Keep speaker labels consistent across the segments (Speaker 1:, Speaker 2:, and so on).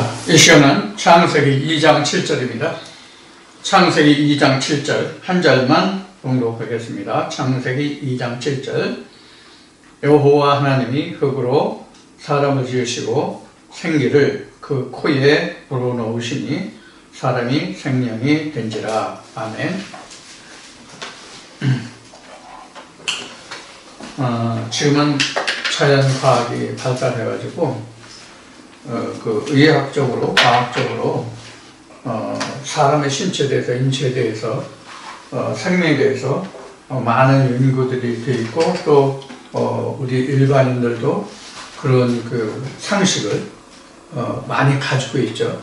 Speaker 1: 자, 이 시간은 창세기 2장 7절입니다. 창세기 2장 7절 한 절만 봉독하겠습니다. 창세기 2장 7절. 여호와 하나님이 흙으로 사람을 지으시고 생기를 그 코에 불어넣으시니 사람이 생명이 된지라. 아멘. 지금은 자연과학이 발달해가지고 그 의학적으로, 과학적으로 사람의 신체에 대해서, 인체에 대해서, 생명에 대해서 많은 연구들이 되어 있고, 또 우리 일반인들도 그런 그 상식을 많이 가지고 있죠.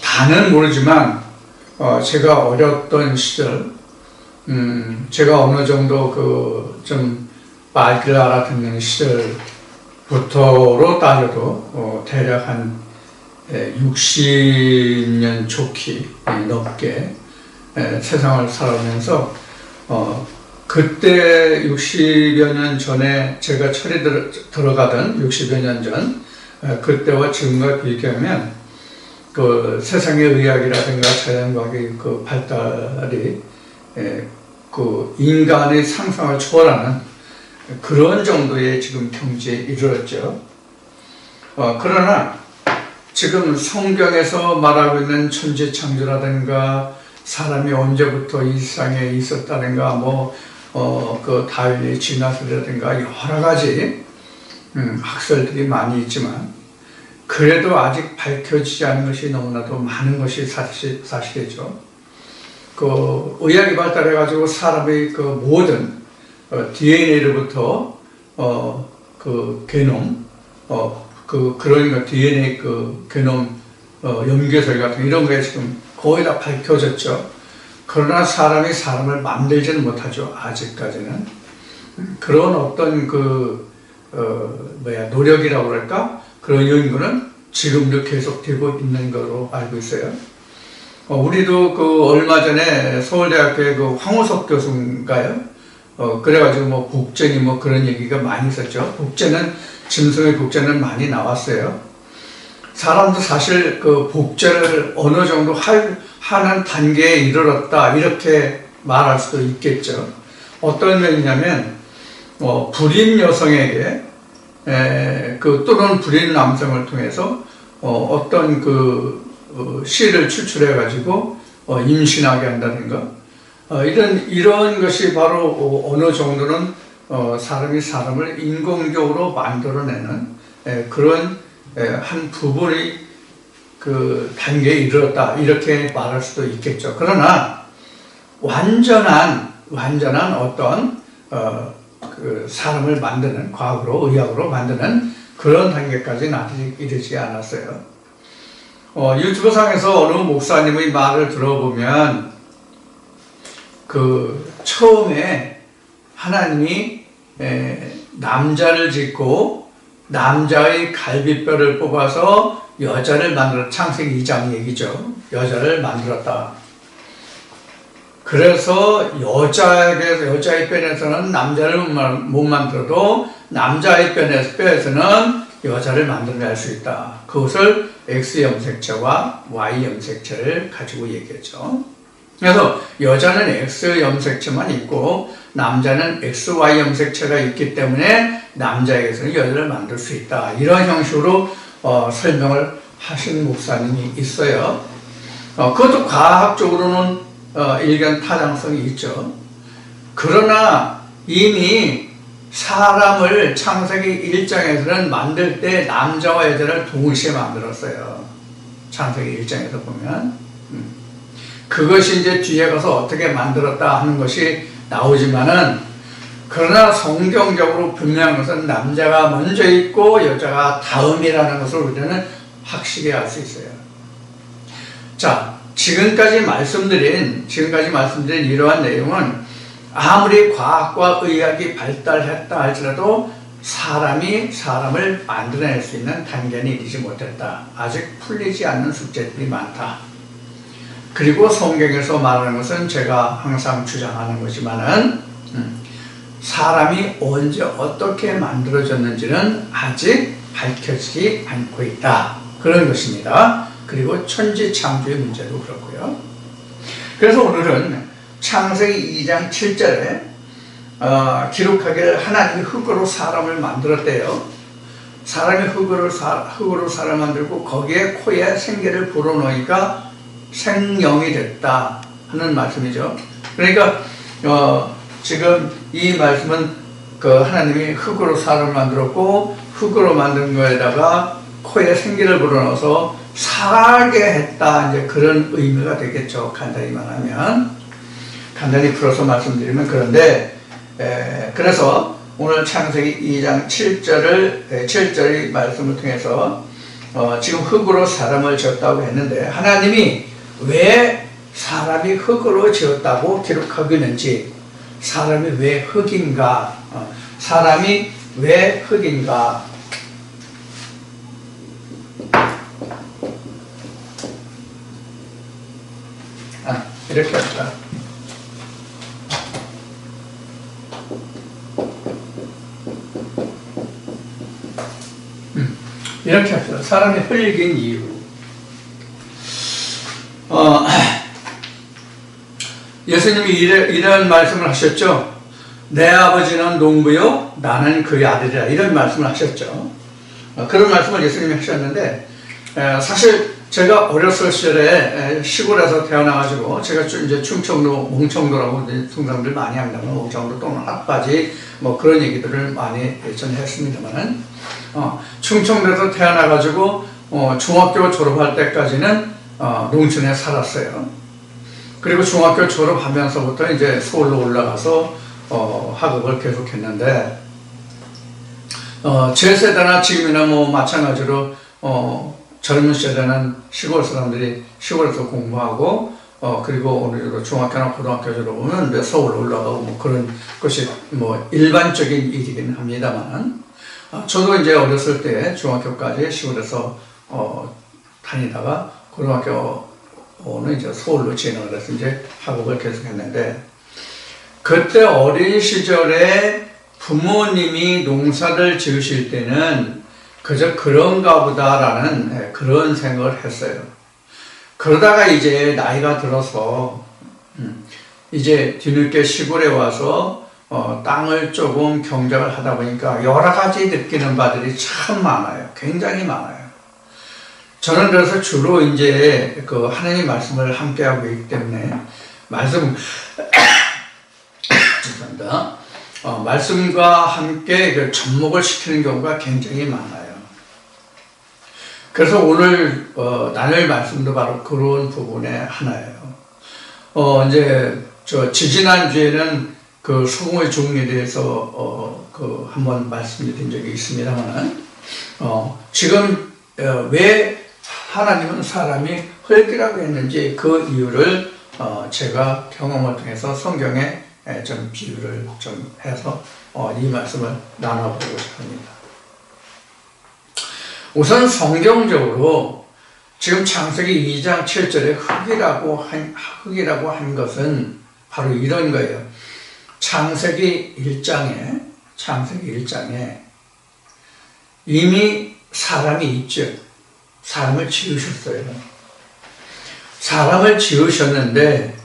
Speaker 1: 다는 모르지만 제가 어렸던 시절, 제가 어느 정도 그 좀 말귀를 알아듣는 시절부터로 따져도 대략 한 60년 좋기 넘게 세상을 살아오면서 그때 60여 년 전에 제가 철이 들어가던 60여 년 전 그때와 지금과 비교하면 그 세상의 의학이라든가 자연과학의 그 발달이 그 인간의 상상을 초월하는 그런 정도의 지금 경지에 이르렀죠. 그러나 지금 성경에서 말하고 있는 천지창조라든가 사람이 언제부터 이 세상에 있었다든가 그 다윈의 진화설이라든가 여러 가지 학설들이 많이 있지만 그래도 아직 밝혀지지 않은 것이 너무나도 많은 것이 사실이죠. 그 의학이 발달해가지고 사람의 그 모든 DNA로부터 그 게놈, 그런 거 DNA 그 게놈 염계설 같은 이런 게 지금 거의 다 밝혀졌죠. 그러나 사람이 사람을 만들지는 못하죠. 아직까지는. 그런 어떤 노력이라고 그럴까? 그런 연구는 지금도 계속되고 있는 걸로 알고 있어요. 우리도 그 얼마 전에 서울대학교의 그 황우석 교수인가요? 그래가지고 복제니 그런 얘기가 많이 있었죠. 복제는, 짐승의 복제는 많이 나왔어요. 사람도 사실 그 복제를 어느 정도 하는 단계에 이르렀다, 이렇게 말할 수도 있겠죠. 어떤 면이냐면, 불임 여성에게, 또는 불임 남성을 통해서, 어떤 씨를 추출해가지고, 임신하게 한다든가, 이런 것이 바로 어느 정도는, 사람이 사람을 인공적으로 만들어내는, 그런, 한 부분의 그 단계에 이르렀다, 이렇게 말할 수도 있겠죠. 그러나, 완전한 어떤, 그 사람을 만드는, 과학으로, 의학으로 만드는 그런 단계까지는 아직 이르지 않았어요. 유튜브상에서 어느 목사님의 말을 들어보면, 처음에 하나님이 남자를 짓고, 남자의 갈비뼈를 뽑아서 여자를 만들었다. 창세기 2장 얘기죠. 여자를 만들었다. 그래서 여자의 뼈에서는 남자를 못 만들어도 남자의 뼈에서는 여자를 만들어낼 수 있다. 그것을 X 염색체와 Y 염색체를 가지고 얘기했죠. 그래서 여자는 X 염색체만 있고 남자는 XY 염색체가 있기 때문에 남자에게서는 여자를 만들 수 있다. 이런 형식으로 설명을 하신 목사님이 있어요. 그것도 과학적으로는 일견 타당성이 있죠. 그러나 이미 사람을 창세기 1장에서는 만들 때 남자와 여자를 동시에 만들었어요. 창세기 1장에서 보면. 그것이 이제 뒤에 가서 어떻게 만들었다 하는 것이 나오지만은, 그러나 성경적으로 분명한 것은 남자가 먼저 있고 여자가 다음이라는 것을 우리는 확실히 알 수 있어요. 자, 지금까지 말씀드린 이러한 내용은 아무리 과학과 의학이 발달했다 할지라도 사람이 사람을 만들어낼 수 있는 단계는 이르지 못했다. 아직 풀리지 않는 숙제들이 많다. 그리고 성경에서 말하는 것은 제가 항상 주장하는 것이지만은 사람이 언제 어떻게 만들어졌는지는 아직 밝혀지지 않고 있다. 그런 것입니다. 그리고 천지창조의 문제도 그렇고요. 그래서 오늘은 창세기 2장 7절에 기록하기를 하나님이 흙으로 사람을 만들었대요. 사람이 흙으로 사람을 만들고 거기에 코에 생기를 불어넣으니까 생명이 됐다 하는 말씀이죠. 그러니까 지금 이 말씀은 그 하나님이 흙으로 사람을 만들었고 흙으로 만든 거에다가 코에 생기를 불어넣어서 살게 했다, 이제 그런 의미가 되겠죠. 간단히 말하면, 간단히 풀어서 말씀드리면. 그런데 그래서 오늘 창세기 2장 7절의 말씀을 통해서 지금 흙으로 사람을 지었다고 했는데, 하나님이 왜 사람이 흙으로 지었다고 기록하고 있는지, 사람이 왜 흙인가, 사람이 왜 흙인가, 이렇게 합시다. 이렇게 합시다. 사람이 흙인 이유. 예수님이 이런 말씀을 하셨죠. 내 아버지는 농부요, 나는 그의 아들이라. 이런 말씀을 하셨죠. 그런 말씀을 예수님이 하셨는데, 사실 제가 어렸을 시절에 시골에서 태어나가지고, 제가 이제 충청도, 몽청도라고 충청도를 많이 한다면, 몽청도 또는 핫바지, 뭐 그런 얘기들을 많이 예전에 했습니다만, 충청도에서 태어나가지고, 중학교 졸업할 때까지는, 농촌에 살았어요. 그리고 중학교 졸업하면서부터 이제 서울로 올라가서, 학업을 계속했는데, 제 세대나 지금이나 뭐 마찬가지로, 젊은 시절에는 시골 사람들이 시골에서 공부하고, 그리고 오늘 중학교나 고등학교 졸업하면 서울로 올라가고, 뭐 그런 것이 뭐 일반적인 일이긴 합니다만, 저도 이제 어렸을 때 중학교까지 시골에서, 다니다가 고등학교는 이제 서울로 진학을 해서 이제 학업을 계속했는데, 그때 어린 시절에 부모님이 농사를 지으실 때는 그저 그런가 보다라는 그런 생각을 했어요. 그러다가 이제 나이가 들어서 이제 뒤늦게 시골에 와서 땅을 조금 경작을 하다 보니까 여러 가지 느끼는 바들이 참 많아요. 굉장히 많아요. 저는 그래서 주로 이제 그 하나님 말씀을 함께 하고 있기 때문에 죄송합니다. 말씀과 함께 접목을 시키는 경우가 굉장히 많아요. 그래서 오늘 나눌 말씀도 바로 그런 부분의 하나예요. 이제 지지난 주에는 그 소금의 종류에 대해서 그 한번 말씀드린 적이 있습니다만, 지금 왜 하나님은 사람이 흙이라고 했는지 그 이유를 제가 경험을 통해서 성경에 좀 비유를 좀 해서 이 말씀을 나눠보고 싶습니다. 우선 성경적으로 지금 창세기 2장 7절에 흙이라고 한 것은 바로 이런 거예요. 창세기 1장에 이미 사람이 있죠. 사람을 지으셨어요. 사람을 지으셨는데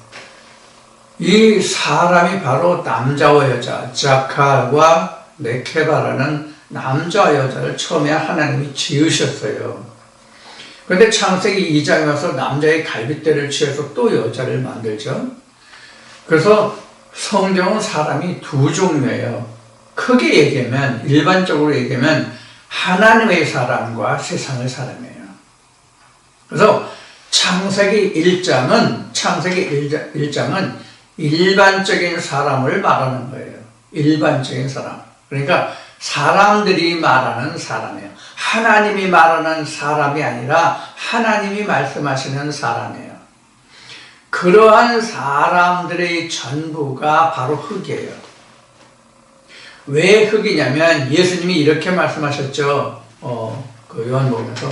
Speaker 1: 이 사람이 바로 남자와 여자, 자칼과 네케바라는 남자와 여자를 처음에 하나님이 지으셨어요. 그런데 창세기 2장에 와서 남자의 갈빗대를 취해서 또 여자를 만들죠. 그래서 성경은 사람이 두 종류예요. 크게 얘기하면, 일반적으로 얘기하면 하나님의 사람과 세상의 사람이에요. 그래서 창세기 1장은 일반적인 사람을 말하는 거예요. 일반적인 사람. 그러니까 사람들이 말하는 사람이에요. 하나님이 말하는 사람이 아니라 하나님이 말씀하시는 사람이에요. 그러한 사람들의 전부가 바로 흙이에요. 왜 흙이냐면 예수님이 이렇게 말씀하셨죠. 그 요한복음에서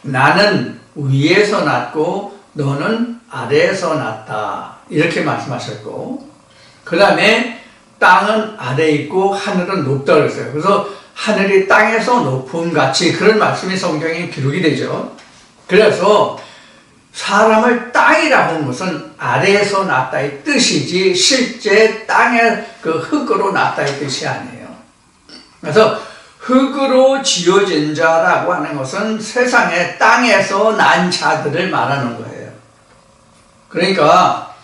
Speaker 1: 나는 위에서 났고 너는 아래에서 났다. 이렇게 말씀하셨고, 그 다음에 땅은 아래에 있고 하늘은 높다 그랬어요. 그래서 하늘이 땅에서 높음 같이 그런 말씀이 성경에 기록이 되죠. 그래서 사람을 땅이라고 하는 것은 아래에서 났다의 뜻이지 실제 땅의 그 흙으로 났다의 뜻이 아니에요. 그래서 흙으로 지어진 자라고 하는 것은 세상의 땅에서 난 자들을 말하는 거예요. 그러니까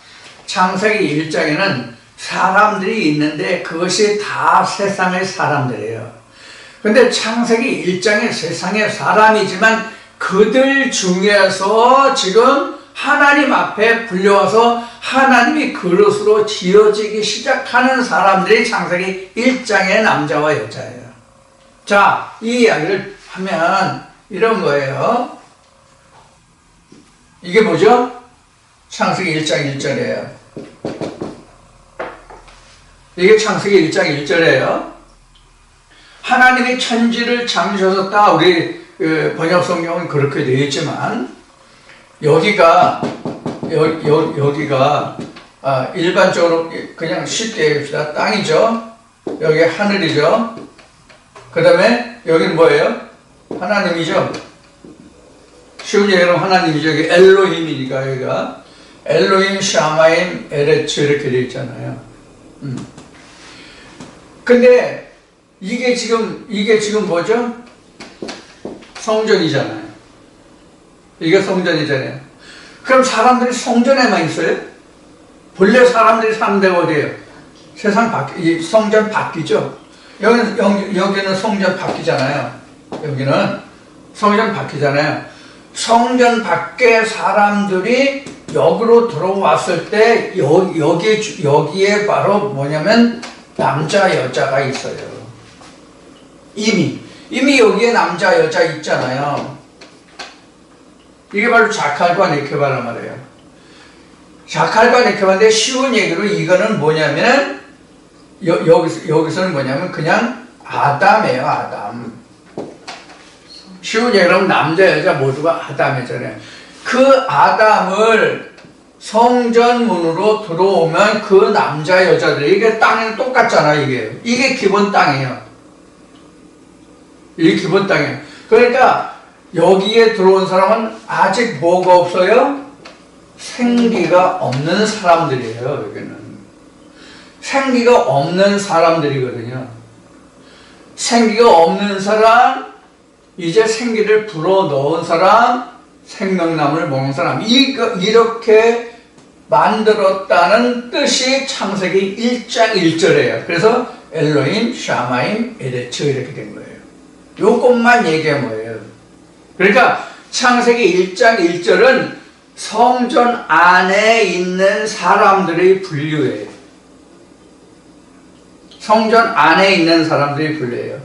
Speaker 1: 창세기 1장에는 사람들이 있는데 그것이 다 세상의 사람들이에요. 근데 창세기 1장에 세상의 사람이지만 그들 중에서 지금 하나님 앞에 불려와서 하나님이 그릇으로 지어지기 시작하는 사람들이 창세기 1장의 남자와 여자예요. 자, 이 이야기를 하면 이런 거예요. 이게 뭐죠? 창세기 1장 1절이에요. 이게 창세기 1장 1절이에요. 하나님이 천지를 창조하셨다. 우리 번역 성경은 그렇게 되어 있지만 여기가 일반적으로 그냥 쉽게 얘기합시다. 땅이죠. 여기 하늘이죠. 그 다음에 여기는 뭐예요? 하나님이죠. 쉬운 얘기로 하나님이죠. 여기 엘로힘이니까 여기가 엘로힘, 샤마임, 에레츠 이렇게 되어 있잖아요. 근데 이게 지금 뭐죠? 성전이잖아요. 이게 성전이잖아요. 그럼 사람들이 성전에만 있어요? 본래 사람들이 사는 데가 어디예요? 세상 밖에, 성전 바뀌죠? 여기는 성전 바뀌잖아요. 여기는 성전 바뀌잖아요. 성전 밖에 사람들이 여기로 들어왔을 때 여기에 바로 뭐냐면 남자 여자가 있어요. 이미 여기에 남자 여자 있잖아요. 이게 바로 자칼과 네케바란 말이에요. 자칼과 네케바인데 쉬운 얘기로 이거는 뭐냐면 여기서는 뭐냐면 그냥 아담이에요. 아담. 쉬운 얘기로 하면 남자 여자 모두가 아담이잖아요. 그 아담을 성전문으로 들어오면 그 남자 여자들이 이게 땅에는 똑같잖아. 이게 기본 땅이에요. 이게 기본 땅이에요. 그러니까 여기에 들어온 사람은 아직 뭐가 없어요? 생기가 없는 사람들이에요. 여기는 생기가 없는 사람들이거든요. 생기가 없는 사람, 이제 생기를 불어넣은 사람, 생명나무를 먹는 사람, 이렇게 만들었다는 뜻이 창세기 1장 1절이에요. 그래서 엘로힘, 샤마임, 에레츠 이렇게 된 거예요. 요것만 얘기한 거예요. 그러니까 창세기 1장 1절은 성전 안에 있는 사람들의 분류예요. 성전 안에 있는 사람들이 분류예요.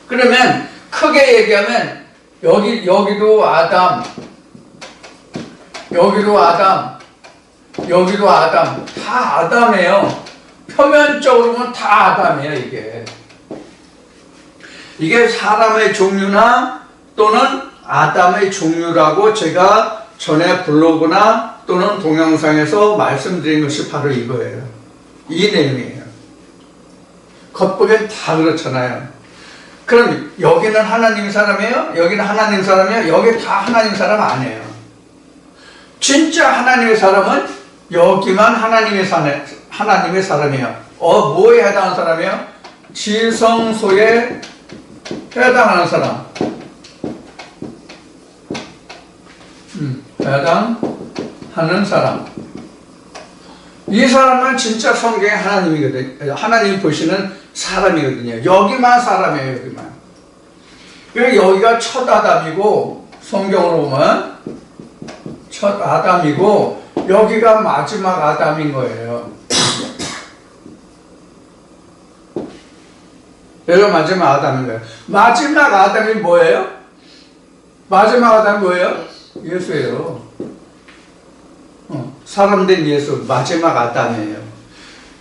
Speaker 1: 그러면 크게 얘기하면 여기도 아담, 여기도 아담, 여기도 아담, 다 아담이에요. 표면적으로 보면 다 아담이에요. 이게 사람의 종류나 또는 아담의 종류라고 제가 전에 블로그나 또는 동영상에서 말씀드린 것이 바로 이거예요. 이 내용이에요. 겉보기엔 다 그렇잖아요. 그럼 여기는 하나님 사람이에요? 여기는 하나님 사람이에요? 여기 다 하나님 사람 아니에요. 진짜 하나님의 사람은 여기만 하나님의 사람이에요. 뭐에 해당하는 사람이에요? 지성소에 해당하는 사람. 해당하는 사람. 이 사람은 진짜 성경의 하나님이거든요. 하나님이 보시는 사람이거든요. 여기만 사람이에요. 여기만. 여기가 첫 아담이고 성경으로 보면 첫 아담이고 여기가 마지막 아담인 거예요. 여기가 마지막 아담인 거예요. 마지막 아담이 뭐예요? 마지막 아담이 뭐예요? 예수예요. 사람된 예수, 마지막 아담이에요.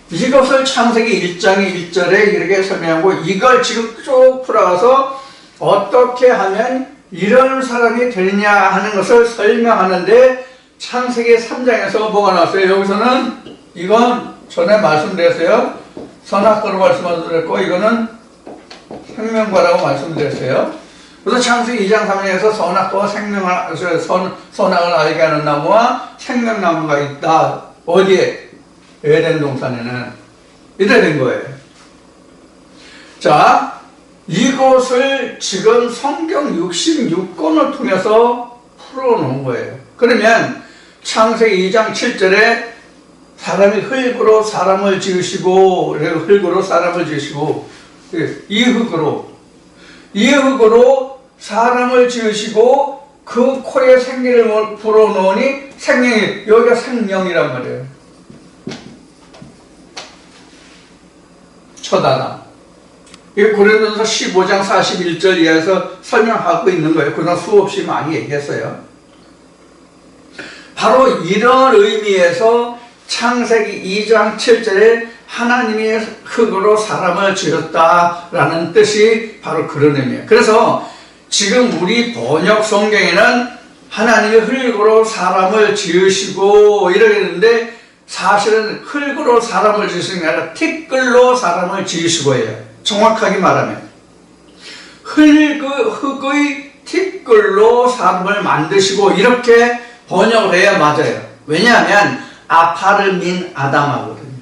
Speaker 1: 이것을 창세기 1장의 1절에 이렇게 설명하고 이걸 지금 쭉 풀어가서 어떻게 하면 이런 사람이 되느냐 하는 것을 설명하는데 창세기 3장에서 뭐가 나왔어요? 여기서는 이건 전에 말씀드렸어요. 선악과로 말씀드렸고 이거는 생명과라고 말씀드렸어요. 그래서 창세기 2장 3절에서 선악과 선악을 알게 하는 나무와 생명나무가 있다. 어디에? 에덴 동산에는. 이래 된 거예요. 자, 이것을 지금 성경 66권을 통해서 풀어놓은 거예요. 그러면 창세기 2장 7절에 사람이 흙으로 사람을 지으시고, 흙으로 사람을 지으시고, 이 흙으로 사람을 지으시고 그 코에 생기를 불어넣으니 생명이, 여기가 생명이란 말이에요. 첫 아담. 이게 고린도전서 15장 41절 이하에서 설명하고 있는 거예요. 그동안 수없이 많이 얘기했어요. 바로 이런 의미에서 창세기 2장 7절에 하나님이 흙으로 사람을 지었다라는 뜻이 바로 그런 의미예요. 그래서 지금 우리 번역 성경에는 하나님이 흙으로 사람을 지으시고 이러는데 사실은 흙으로 사람을 지으시는 게 아니라 티끌로 사람을 지으시고예요. 정확하게 말하면 흙의 티끌로 사람을 만드시고 이렇게 번역을 해야 맞아요. 왜냐하면 아파르민 아담하거든요.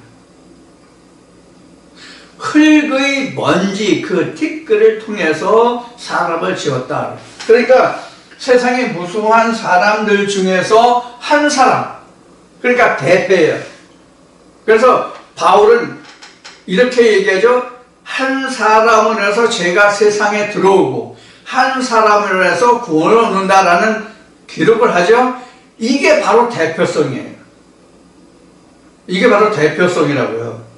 Speaker 1: 흙의 먼지, 그 티끌을 통해서 사람을 지었다. 그러니까 세상에 무수한 사람들 중에서 한 사람, 그러니까 대표예요. 그래서 바울은 이렇게 얘기하죠. 한 사람을 해서 죄가 세상에 들어오고 한 사람을 해서 구원을 얻는다라는 기록을 하죠. 이게 바로 대표성이에요. 이게 바로 대표성이라고요.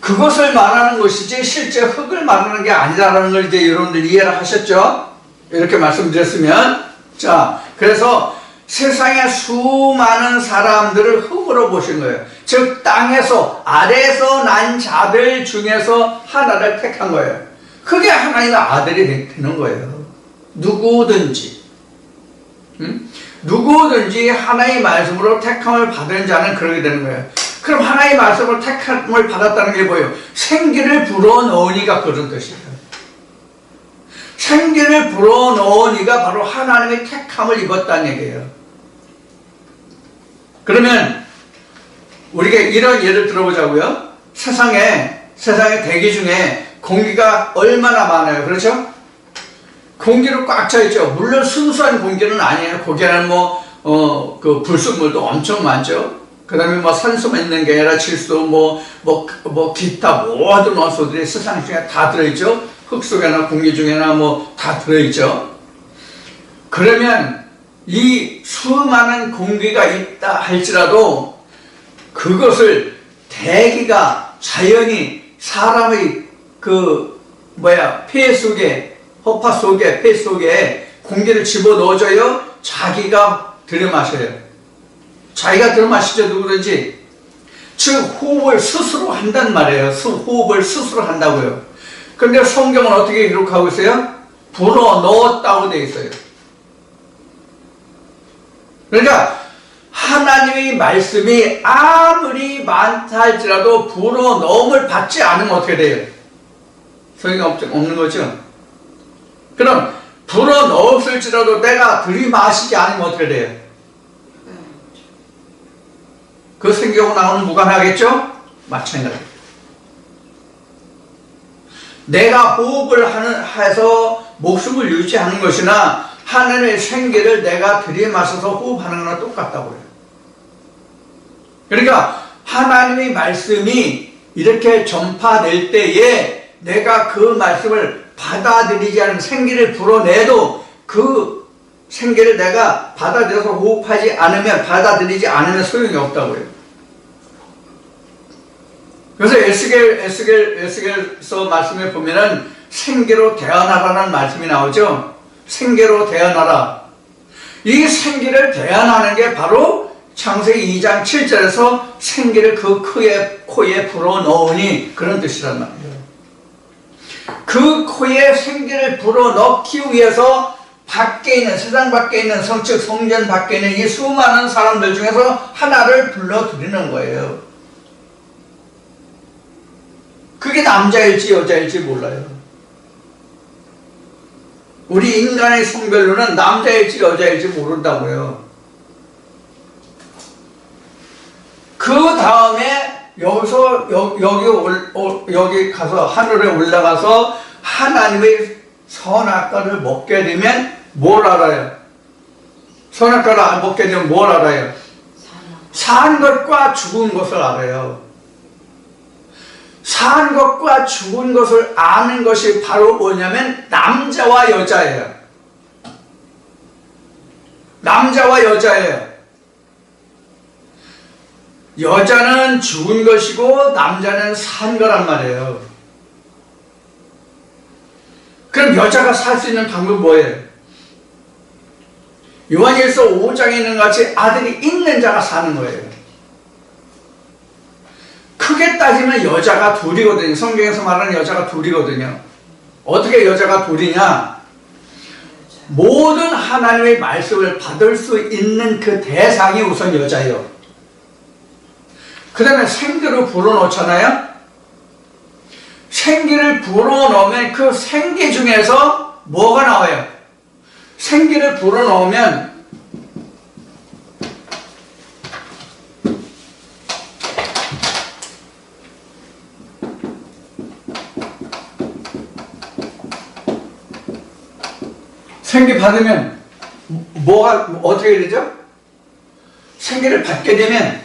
Speaker 1: 그것을 말하는 것이지 실제 흙을 말하는 게 아니라는 걸 이제 여러분들 이해를 하셨죠? 이렇게 말씀드렸으면, 자, 그래서 세상에 수많은 사람들을 흙으로 보신 거예요. 즉 땅에서 아래에서 난 자들 중에서 하나를 택한 거예요. 그게 하나님의 아들이 되는 거예요. 누구든지 누구든지 하나님의 말씀으로 택함을 받은 자는 그러게 되는 거예요. 그럼 하나님의 말씀으로 택함을 받았다는 게 뭐예요? 생기를 불어넣으니까 그런 뜻이에요. 생기를 불어넣으니까 바로 하나님의 택함을 입었다는 얘기예요. 그러면 우리가 이런 예를 들어보자고요. 세상에 대기 중에 공기가 얼마나 많아요. 그렇죠? 공기로 꽉 차 있죠. 물론 순수한 공기는 아니에요. 거기에는 그 불순물도 엄청 많죠. 그 다음에 산소만 있는 게 아니라 질소, 기타 모든 원소들이 세상 중에 다 들어있죠. 흙 속에나 공기 중에나 다 들어있죠. 그러면 이 수많은 공기가 있다 할지라도 그것을 대기가 자연히 사람의 폐 속에, 허파 속에, 폐 속에 공기를 집어넣어줘요. 자기가 들여마셔요. 자기가 들여마시죠. 누구든지. 즉 호흡을 스스로 한단 말이에요. 호흡을 스스로 한다고요. 그런데 성경은 어떻게 기록하고 있어요? 불어넣었다고 되어 있어요. 그러니까 하나님의 말씀이 아무리 많다 할지라도 불어넣음을 받지 않으면 어떻게 돼요? 소용이 없는 거죠. 그럼 불어넣었을지라도 내가 들이마시지 않으면 어떻게 돼요? 그 생기하고 나오는 무관하겠죠? 마찬가지입니다. 내가 호흡을 해서 목숨을 유지하는 것이나 하나님의 생기를 내가 들이마셔서 호흡하는 거랑 똑같다고요. 그러니까 하나님의 말씀이 이렇게 전파될 때에 내가 그 말씀을 받아들이지 않은 생기를 불어내도 그 생기를 내가 받아들여서 호흡하지 않으면, 받아들이지 않으면 소용이 없다고요. 그래서 에스겔서 말씀에 보면은 생기로 대언하라는 말씀이 나오죠. 생기로 대언하라. 이 생기를 대언하는 게 바로 창세기 2장 7절에서 생기를 그 코에 불어넣으니 그런 뜻이란 말이에요. 그 코에 생기를 불어넣기 위해서 밖에 있는, 세상 밖에 있는 성즉 성전 밖에 있는 이 수많은 사람들 중에서 하나를 불러들이는 거예요. 그게 남자일지 여자일지 몰라요. 우리 인간의 성별로는 남자일지 여자일지 모른다고요. 그 다음에 여기서 여기 가서 하늘에 올라가서 하나님의 선악과를 먹게 되면 뭘 알아요? 선악과를 안 먹게 되면 뭘 알아요? 산 것과 죽은 것을 알아요. 산 것과 죽은 것을 아는 것이 바로 뭐냐면 남자와 여자예요. 남자와 여자예요. 여자는 죽은 것이고 남자는 산 거란 말이에요. 그럼 여자가 살 수 있는 방법은 뭐예요? 요한일서 5장에 있는 것 같이 아들이 있는 자가 사는 거예요. 크게 따지면 여자가 둘이거든요. 성경에서 말하는 여자가 둘이거든요. 어떻게 여자가 둘이냐? 모든 하나님의 말씀을 받을 수 있는 그 대상이 우선 여자예요. 그 다음에 생기를 불어넣잖아요. 생기를 불어넣으면 그 생기 중에서 뭐가 나와요? 생기를 불어넣으면 생기 받으면 뭐가 어떻게 되죠? 생기를 받게 되면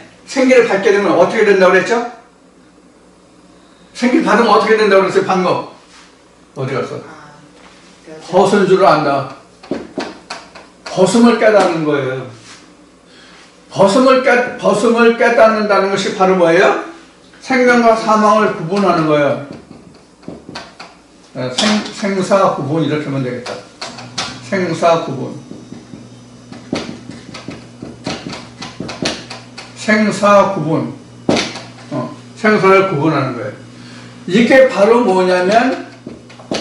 Speaker 1: 어떻게 된다고 그랬죠? 생기를 받으면 어떻게 된다고 그랬어요? 방금 어디 갔어? 벗은 줄 안다. 벗음을 깨닫는 거예요. 벗음을 깨닫는다는 것이 바로 뭐예요? 생명과 사망을 구분하는 거예요. 생사 구분 이렇게 하면 되겠다. 생사 구분. 생사 구분. 생사를 구분하는 거예요. 이게 바로 뭐냐면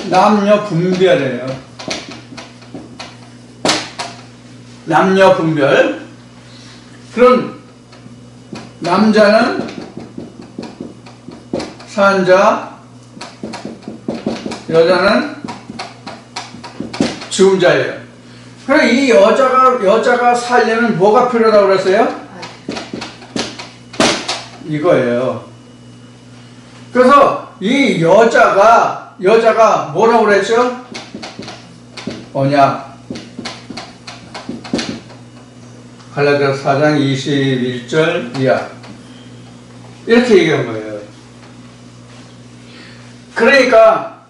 Speaker 1: 남녀 분별이에요. 남녀 분별. 그럼 남자는 산자, 여자는 죽은 자예요. 그럼 이 여자가 살려면 뭐가 필요하다고 그랬어요? 이거예요. 그래서 이 여자가 뭐라고 그랬죠? 언약. 갈라디아서 4장 21절 이하. 이렇게 얘기한 거예요. 그러니까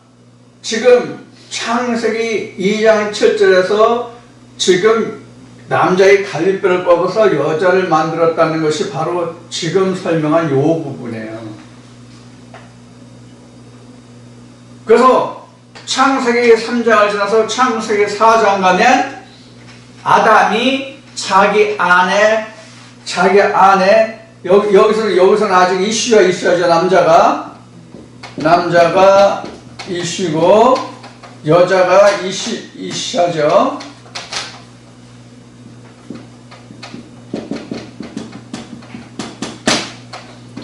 Speaker 1: 지금 창세기 2장 7절에서 지금 남자의 갈빗뼈를 뽑아서 여자를 만들었다는 것이 바로 지금 설명한 요 부분이에요. 그래서 창세기 3장을 지나서 창세기 4장 가면 아담이 자기 아내 여기서는 아직 이슈죠. 남자가 이슈고 여자가 이슈죠.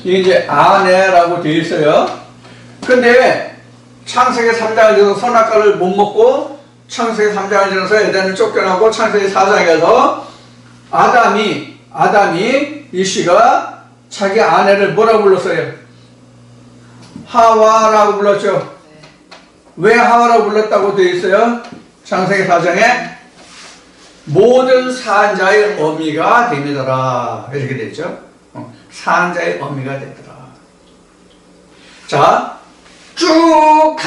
Speaker 1: 이게 이제 아내라고 되어 있어요. 근데 창세기 3장을 지나서 선악과를 못 먹고 창세기 3장을 지나서 에덴을 쫓겨나고 창세기 4장에서 아담이 이씨가 자기 아내를 뭐라고 불렀어요? 하와라고 불렀죠. 왜 하와라고 불렀다고 되어 있어요? 창세기 4장에 모든 산자의 어미가 됩니다라 이렇게 되어 있죠. 산자의 어미가 되더라. 자, 쭉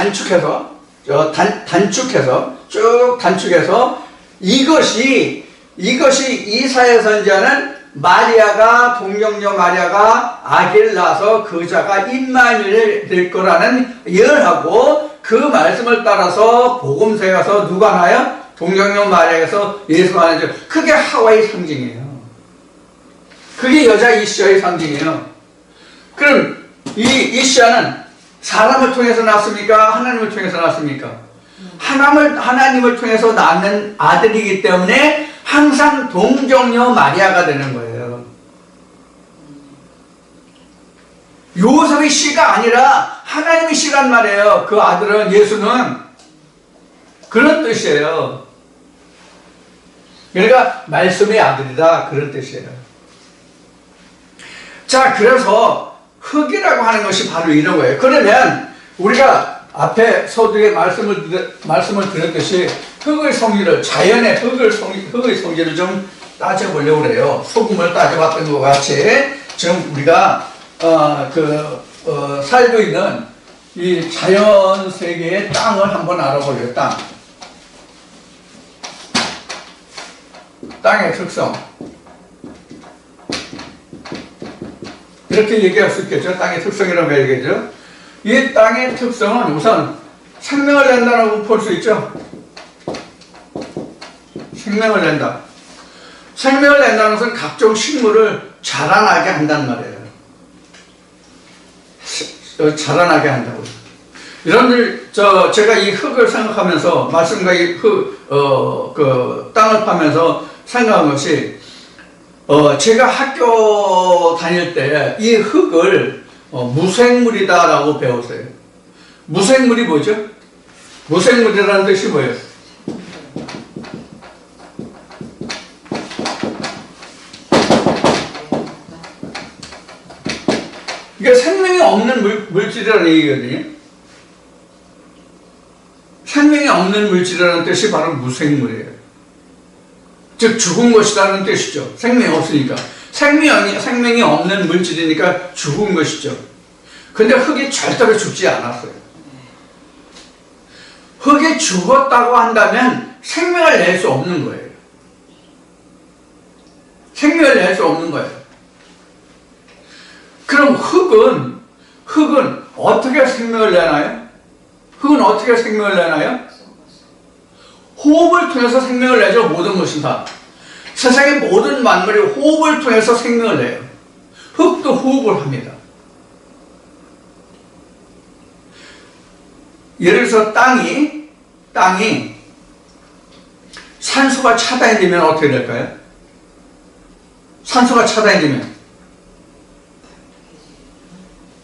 Speaker 1: 단축해서 이것이 이사야 선지자는 동정녀 마리아가 아기를 낳아서 그 자가 임마누엘이 될 거라는 예언을 하고 그 말씀을 따라서 복음서에 가서 누가 나요? 동정녀 마리아에서 예수가 나죠. 그게 하와의 상징이에요. 그게 여자 이시아의 상징이에요. 그럼 이 이시아는 사람을 통해서 낳았습니까? 하나님을 통해서 낳았습니까? 하나님을 통해서 낳는 아들이기 때문에 항상 동정녀 마리아가 되는 거예요. 요셉의 씨가 아니라 하나님의 씨란 말이에요. 그 아들은 예수는 그런 뜻이에요. 그러니까 말씀의 아들이다 그런 뜻이에요. 자, 그래서 흙이라고 하는 것이 바로 이런 거예요. 그러면 우리가 앞에 서두에 말씀을 드렸듯이 흙의 성질을, 자연의 흙의 성질을 좀 따져보려고 그래요. 소금을 따져봤던 것 같이 지금 우리가 살고 있는 이 자연 세계의 땅을 한번 알아보려요. 땅의 특성. 이렇게 얘기할 수 있겠죠. 땅의 특성이라고 얘기하죠. 이 땅의 특성은 우선 생명을 낸다라고 볼 수 있죠. 생명을 낸다. 생명을 낸다는 것은 각종 식물을 자라나게 한단 말이에요. 자라나게 한다고. 여러분들, 제가 이 흙을 생각하면서, 말씀과 이 땅을 파면서 생각한 것이, 제가 학교 다닐 때 이 흙을 무생물이다라고 배웠어요. 무생물이 뭐죠? 무생물이라는 뜻이 뭐예요? 이게 생명이 없는 물질이라는 얘기거든요. 생명이 없는 물질이라는 뜻이 바로 무생물이에요. 즉 죽은 것이라는 뜻이죠. 생명이 없으니까. 생명이 없는 물질이니까 죽은 것이죠. 근데 흙이 절대로 죽지 않았어요. 흙이 죽었다고 한다면 생명을 낼 수 없는 거예요. 생명을 낼 수 없는 거예요. 그럼 흙은 어떻게 생명을 내나요? 흙은 어떻게 생명을 내나요? 호흡을 통해서 생명을 내죠. 모든 것은 다. 세상의 모든 만물이 호흡을 통해서 생명을 내요. 흙도 호흡을 합니다. 예를 들어서 땅이 산소가 차단이 되면 어떻게 될까요? 산소가 차단이 되면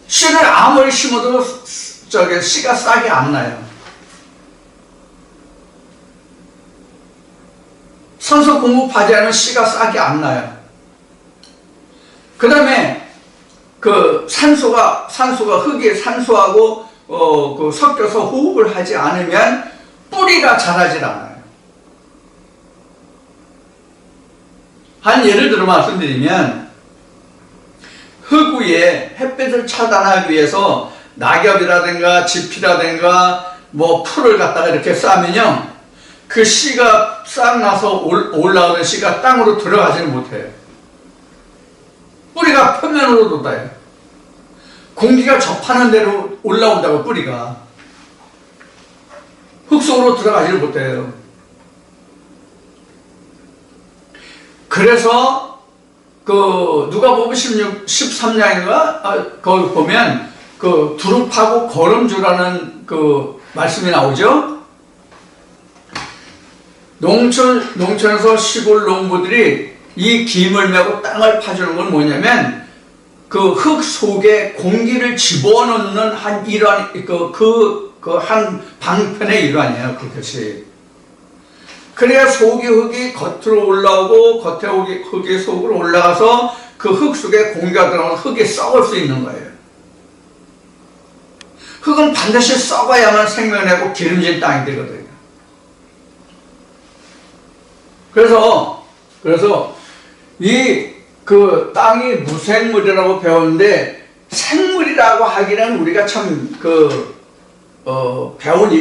Speaker 1: 씨를 아무리 심어도 씨가 싹이 안 나요. 산소 공급하지 않으면 씨가 싹이 안 나요. 그 다음에 산소가 흙에 산소하고 섞여서 호흡을 하지 않으면 뿌리가 자라질 않아요. 한 예를 들어 말씀드리면 흙 위에 햇빛을 차단하기 위해서 낙엽이라든가 지피라든가 풀을 갖다가 이렇게 싸면요, 그 씨가 싹 나서 올라오는 씨가 땅으로 들어가지는 못해요. 뿌리가 표면으로 돋아요. 공기가 접하는 대로 올라온다고. 뿌리가 흙 속으로 들어가지를 못해요. 그래서 누가복음 13장인가 거기 보면 두릅하고 거름주라는 말씀이 나오죠. 농촌에서 시골 농부들이 이 김을 메고 땅을 파주는 건 뭐냐면 그 흙 속에 공기를 집어넣는 한 일환, 한 방편의 일환이에요. 그것이. 그래야 흙이 겉으로 올라오고 겉에 흙이 속으로 올라가서 그 흙 속에 공기가 들어가서 흙이 썩을 수 있는 거예요. 흙은 반드시 썩어야만 생명을 내고 기름진 땅이 되거든요. 그래서 땅이 무생물이라고 배웠는데, 생물이라고 하기는 우리가 참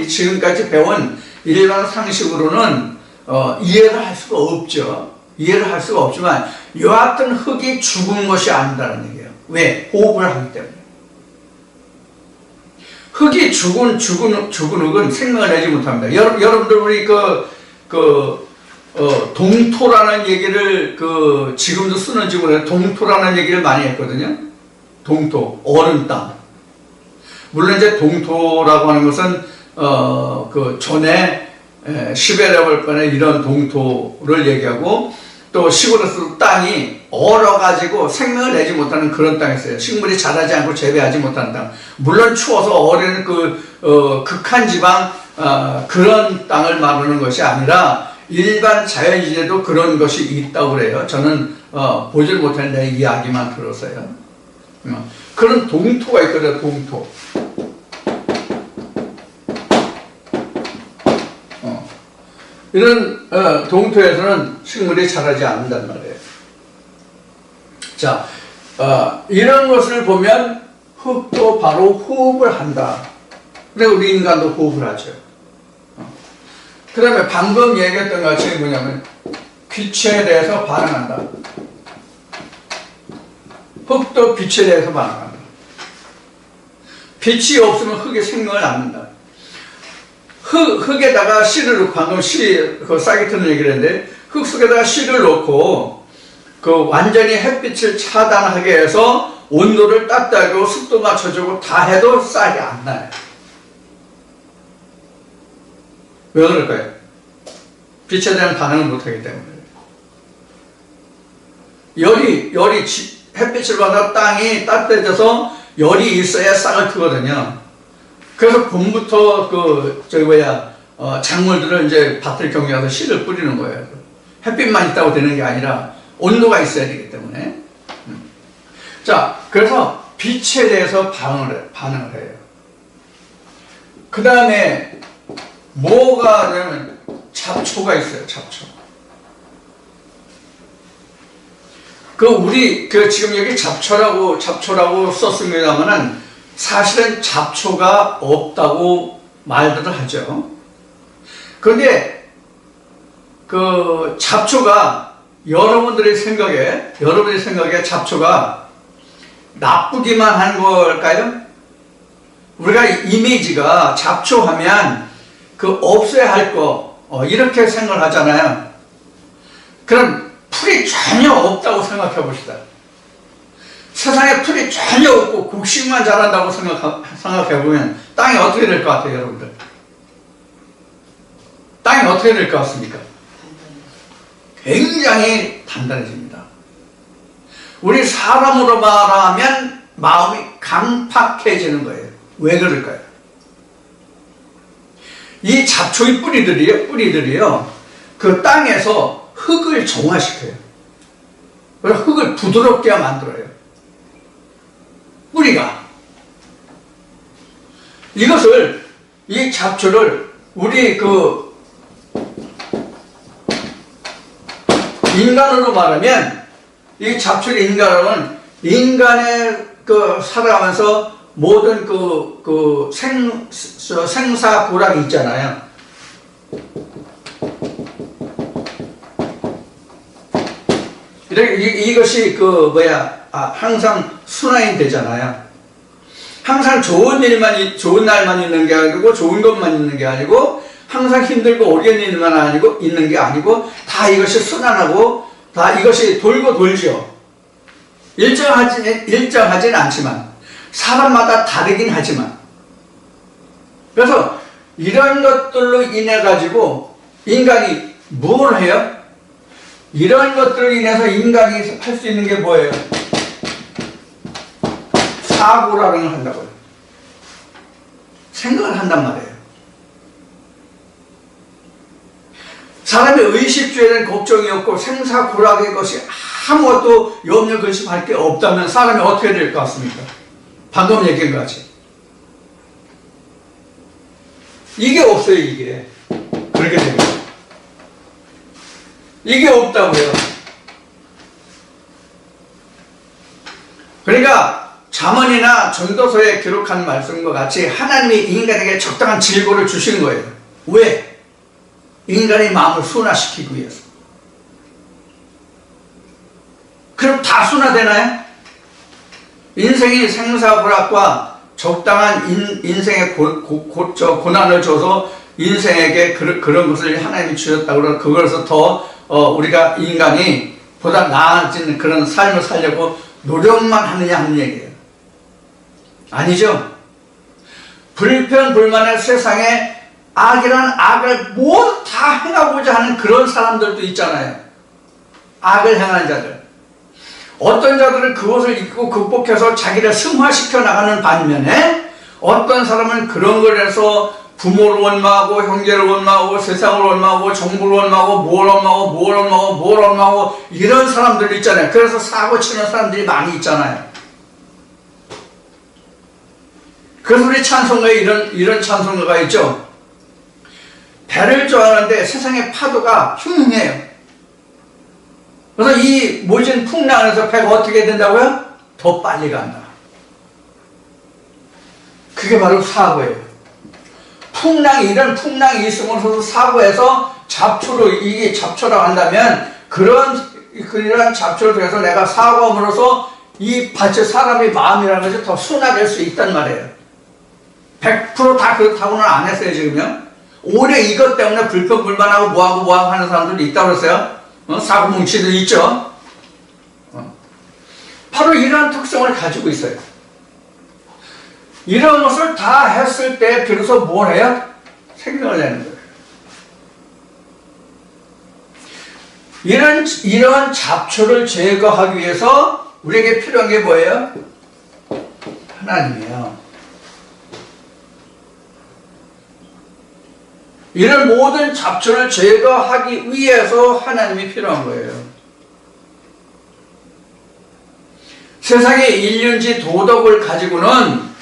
Speaker 1: 지금까지 배운 일반 상식으로는 이해를 할 수가 없죠. 이해를 할 수가 없지만 여하튼 흙이 죽은 것이 아니다는 얘기예요. 왜? 호흡을 하기 때문에. 흙이 죽은 흙은 생명을 내지 못합니다. 여러분들 우리 동토라는 얘기를 지금도 쓰는지 모르겠어요. 동토라는 얘기를 많이 했거든요. 동토, 얼음 땅. 물론 이제 동토라고 하는 것은 전에 시베리아 벌판에 이런 동토를 얘기하고, 또 시골에서 땅이 얼어가지고 생명을 내지 못하는 그런 땅이 있어요. 식물이 자라지 않고 재배하지 못하는 땅. 물론 추워서 얼은 극한 지방 그런 땅을 말하는 것이 아니라 일반 자연지대도 그런 것이 있다고 그래요. 저는 보질 못했는데 이야기만 들었어요. 그런 동토가 있거든요. 동토. 이런 동토에서는 식물이 자라지 않는단 말이에요. 자, 이런 것을 보면 흙도 바로 호흡을 한다. 근데 우리 인간도 호흡을 하죠. 그 다음에 방금 얘기했던 것이 뭐냐면 빛에 대해서 반응한다. 흙도 빛에 대해서 반응한다. 빛이 없으면 흙에 생명을 낳는다. 흙에다가 씨를 넣고, 방금 그 사이트는 얘기를 했는데, 흙 속에다가 씨를 넣고, 완전히 햇빛을 차단하게 해서 온도를 따뜻하고 습도 맞춰주고 다 해도 쌀이 안 나요. 왜 그럴까요? 빛에 대한 반응을 못하기 때문에. 햇빛을 받아 땅이 따뜻해져서 열이 있어야 싹을 트거든요. 그래서 봄부터 작물들을 이제 밭을 경유해서 씨를 뿌리는 거예요. 햇빛만 있다고 되는 게 아니라 온도가 있어야 되기 때문에. 자, 그래서 빛에 대해서 반응을 해요. 그 다음에 뭐가 되면 잡초가 있어요. 잡초. 지금 여기 잡초라고 썼습니다만은 사실은 잡초가 없다고 말들을 하죠. 그런데 잡초가 여러분들의 생각에 잡초가 나쁘기만 한 걸까요? 우리가 이미지가 잡초하면 없어야 할 거, 이렇게 생각을 하잖아요. 그럼 풀이 전혀 없다고 생각해 봅시다. 세상에 풀이 전혀 없고 곡식만 자란다고 생각해 보면 땅이 어떻게 될 것 같아요, 여러분들? 땅이 어떻게 될 것 같습니까? 굉장히 단단해집니다. 우리 사람으로 말하면 마음이 강팍해지는 거예요. 왜 그럴까요? 이 잡초의 뿌리들이요, 그 땅에서 흙을 정화시켜요. 그래서 흙을 부드럽게 만들어요. 뿌리가. 이 잡초를 우리 인간으로 말하면, 이 잡초를 인간은 인간의 살아가면서 모든 생사고락이 있잖아요. 이것이 항상 순환이 되잖아요. 항상 좋은 날만 있는 게 아니고, 좋은 것만 있는 게 아니고, 항상 힘들고 어려운 일만 있는 게 아니고, 다 이것이 순환하고, 다 이것이 돌고 돌죠. 일정하진 않지만, 사람마다 다르긴 하지만. 그래서 이런 것들로 인해 가지고 인간이 뭘 해요? 이런 것들로 인해서 인간이 할 수 있는 게 뭐예요? 사고라는 걸 한다고요. 생각을 한단 말이에요. 사람의 의식주에 대한 걱정이 없고 생사고락의 것이 아무것도 염려 근심할 게 없다면 사람이 어떻게 될 것 같습니까? 방금 얘기한 것 같이. 이게 없어요, 이게. 그렇게 됩니다. 이게 없다고요. 그러니까 잠언이나 전도서에 기록한 말씀과 같이 하나님이 인간에게 적당한 질고를 주신 거예요. 왜? 인간의 마음을 순화시키기 위해서. 그럼 다 순화되나요? 인생이 생사고락과 적당한 인생의 고난을 줘서 인생에게 그런 것을 하나님이 주셨다고 그것에서 더 우리가 인간이 보다 나아진 그런 삶을 살려고 노력만 하느냐 하는 얘기예요. 아니죠. 불평불만의 세상에 악이란 악을 모두 다 행하고자 하는 그런 사람들도 있잖아요. 악을 행하는 자들. 어떤 자들은 그것을 잊고 극복해서 자기를 승화시켜 나가는 반면에 어떤 사람은 그런 걸 해서 부모를 원망하고 형제를 원망하고 세상을 원망하고 정부를 원망하고 뭘 원망하고 뭘 원망하고 뭘 원망하고 이런 사람들 있잖아요. 그래서 사고 치는 사람들이 많이 있잖아요. 그래서 우리 찬송가에 이런 찬송가가 있죠. 배를 좋아하는데 세상의 파도가 흉흉해요. 그래서 이 모진 풍랑에서 배가 어떻게 된다고요? 더 빨리 간다. 그게 바로 사고예요. 이런 풍랑이 있음으로써 사고에서 이게 잡초라고 한다면, 그런 잡초를 통해서 내가 사고함으로써 이 사람의 마음이라는 것이 더 순화될 수 있단 말이에요. 100% 다 그렇다고는 안 했어요, 지금요. 오히려 이것 때문에 불평불만하고 뭐하고 하는 사람들도 있다고 그랬어요. 사고뭉치도 있죠. 바로 이러한 특성을 가지고 있어요. 이런 것을 다 했을 때 비로소 뭘 해요? 생명을 내는 거예요. 이런 잡초를 제거하기 위해서 우리에게 필요한 게 뭐예요? 하나님이에요. 이런 모든 잡초를 제거하기 위해서 하나님이 필요한 거예요. 세상의 일륜지 도덕을 가지고는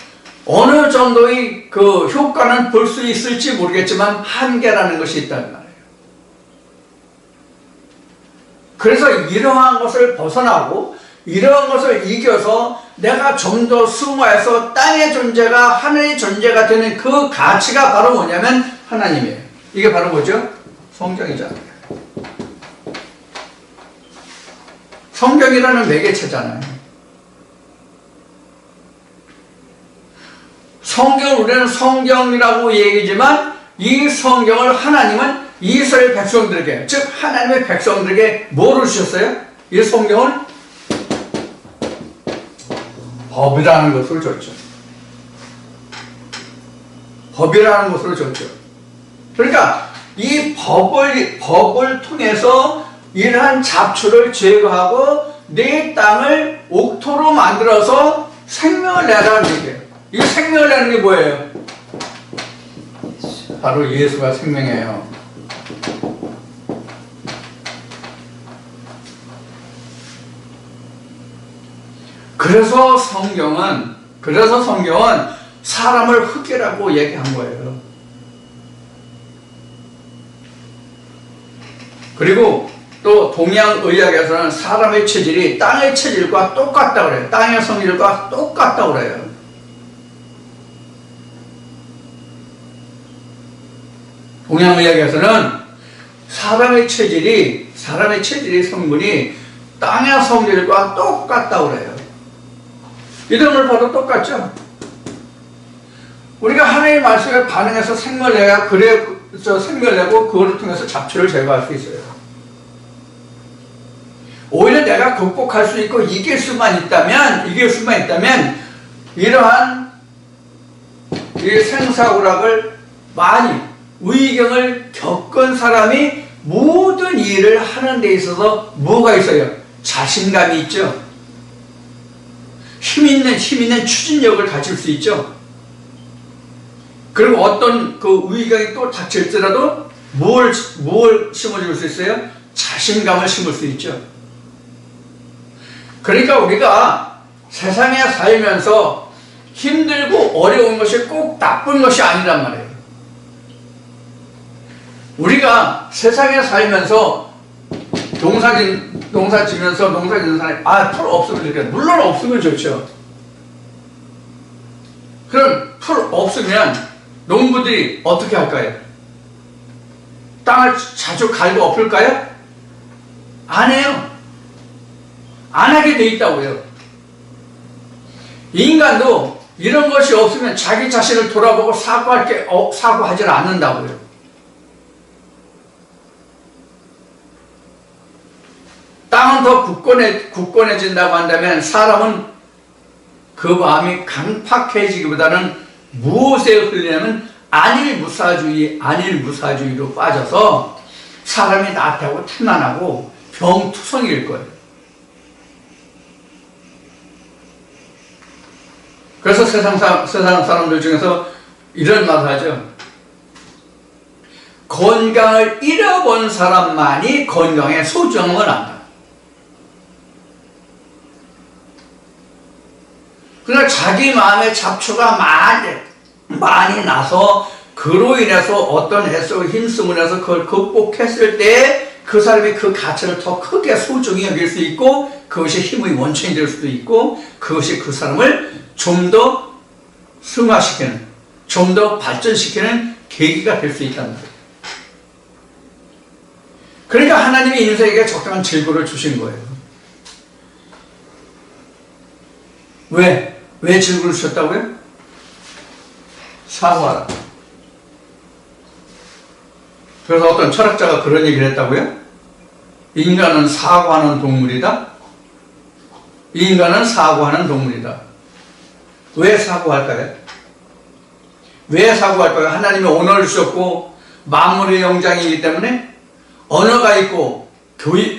Speaker 1: 어느 정도의 그 효과는 볼 수 있을지 모르겠지만 한계라는 것이 있단 말이에요. 그래서 이러한 것을 벗어나고 이러한 것을 이겨서 내가 좀 더 승화해서 땅의 존재가 하늘의 존재가 되는 그 가치가 바로 뭐냐면 하나님이에요. 이게 바로 뭐죠? 성경이잖아요. 성경이라는 매개체잖아요. 우리는 성경이라고 얘기지만 이 성경을 하나님은 이스라엘 백성들에게, 즉 하나님의 백성들에게 뭐를 주셨어요? 이 성경을 법이라는 것을 줬죠. 법이라는 것을 줬죠. 그러니까 이 법을 통해서 이러한 잡초를 제거하고 내 땅을 옥토로 만들어서 생명을 내라는 얘기예요. 이 생명을 내는 게 뭐예요? 바로 예수가 생명이에요. 그래서 성경은 사람을 흙이라고 얘기한 거예요. 그리고 또 동양의학에서는 사람의 체질이 땅의 체질과 똑같다고 그래요. 땅의 성질과 똑같다고 그래요. 동양의학에서는 사람의 체질이 성분이 땅의 성질과 똑같다고 그래요. 이름을 봐도 똑같죠? 우리가 하나님의 말씀에 반응해서 생명을 내야 생명을 내고 그거를 통해서 잡초를 제거할 수 있어요. 오히려 내가 극복할 수 있고 이길 수만 있다면 이러한 이 생사오락을 많이 의경을 겪은 사람이 모든 일을 하는 데 있어서 뭐가 있어요? 자신감이 있죠. 힘있는 추진력을 가질 수 있죠. 그리고 어떤 그 의경이 또 닥칠지라도 뭘 심어줄 수 있어요? 자신감을 심을 수 있죠. 그러니까 우리가 세상에 살면서 힘들고 어려운 것이 꼭 나쁜 것이 아니란 말이에요. 우리가 세상에 살면서 농사 짓는 사람이 풀 없으면 좋겠다. 물론 없으면 좋죠. 그럼 풀 없으면 농부들이 어떻게 할까요? 땅을 자주 갈고 엎을까요? 안 해요. 안 하게 돼 있다고요. 인간도 이런 것이 없으면 자기 자신을 돌아보고 사고하지 않는다고요. 땅은 더 굳건해진다고 한다면 사람은 그 마음이 강팍해지기보다는 무엇에 흘리냐면 안일무사주의로 빠져서 사람이 나태하고 태만하고 병투성일 거예요. 그래서 세상 사람들 중에서 이런 말을 하죠. 건강을 잃어본 사람만이 건강의 소중함을 안다. 그러니까 자기 마음에 잡초가 많이 나서 그로 인해서 어떤 애써 힘쓰고 나서 그걸 극복했을 때 그 사람이 그 가치를 더 크게 소중히 여길 수 있고 그것이 힘의 원천이 될 수도 있고 그것이 그 사람을 좀 더 승화시키는, 좀 더 발전시키는 계기가 될 수 있다는 거예요. 그러니까 하나님이 인생에게 적당한 질고를 주신 거예요. 왜 질고를 주셨다고요? 사고하라. 그래서 어떤 철학자가 그런 얘기를 했다고요? 인간은 사고하는 동물이다? 인간은 사고하는 동물이다. 왜 사고할까요? 왜 사고할까요? 하나님이 언어를 주셨고 만물의 영장이기 때문에 언어가 있고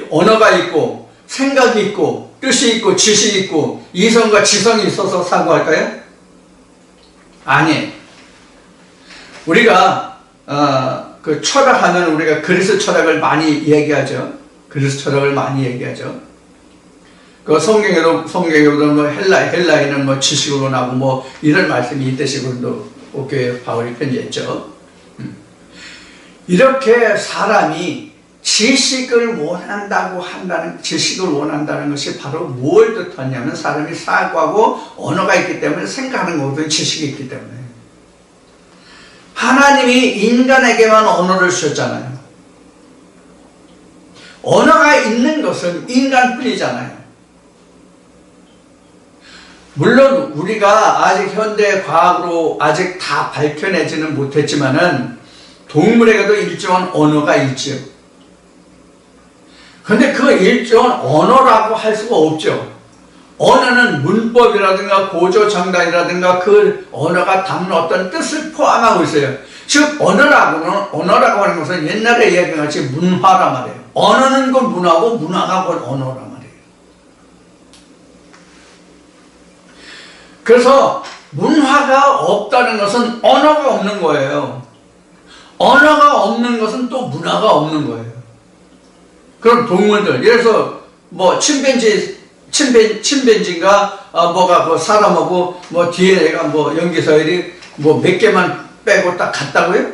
Speaker 1: 언어가 있고 생각이 있고 뜻이 있고 지식이 있고 이성과 지성이 있어서 사고할까요? 아니에요. 우리가 그 철학하면 우리가 그리스 철학을 많이 얘기하죠. 그리스 철학을 많이 얘기하죠. 그 성경에도 뭐 헬라인은 뭐 지식으로 나고 뭐 이런 말씀이 있듯이도 교회 바울이 편지했죠. 이렇게 사람이 지식을 원한다는 것이 바로 뭘 뜻하냐면 사람이 사고하고 언어가 있기 때문에 생각하는 거거든요. 지식이 있기 때문에. 하나님이 인간에게만 언어를 주셨잖아요. 언어가 있는 것은 인간뿐이잖아요. 물론 우리가 아직 현대 과학으로 아직 다 밝혀내지는 못했지만은 동물에게도 일정한 언어가 있지요. 근데 그 일정한 언어라고 할 수가 없죠. 언어는 문법이라든가 고조장단이라든가 그 언어가 담는 어떤 뜻을 포함하고 있어요. 즉 언어라고 하는 것은 옛날에 얘기한 같이 문화란 말이에요. 언어는 그 문화고 문화가 그 언어란 말이에요. 그래서 문화가 없다는 것은 언어가 없는 거예요. 언어가 없는 것은 또 문화가 없는 거예요. 그럼 동물들, 예를 들어서 뭐 침팬지인가 뭐가 뭐 사람하고 뭐 DNA가 뭐 염기서열이 뭐 몇 개만 빼고 딱 같다고요?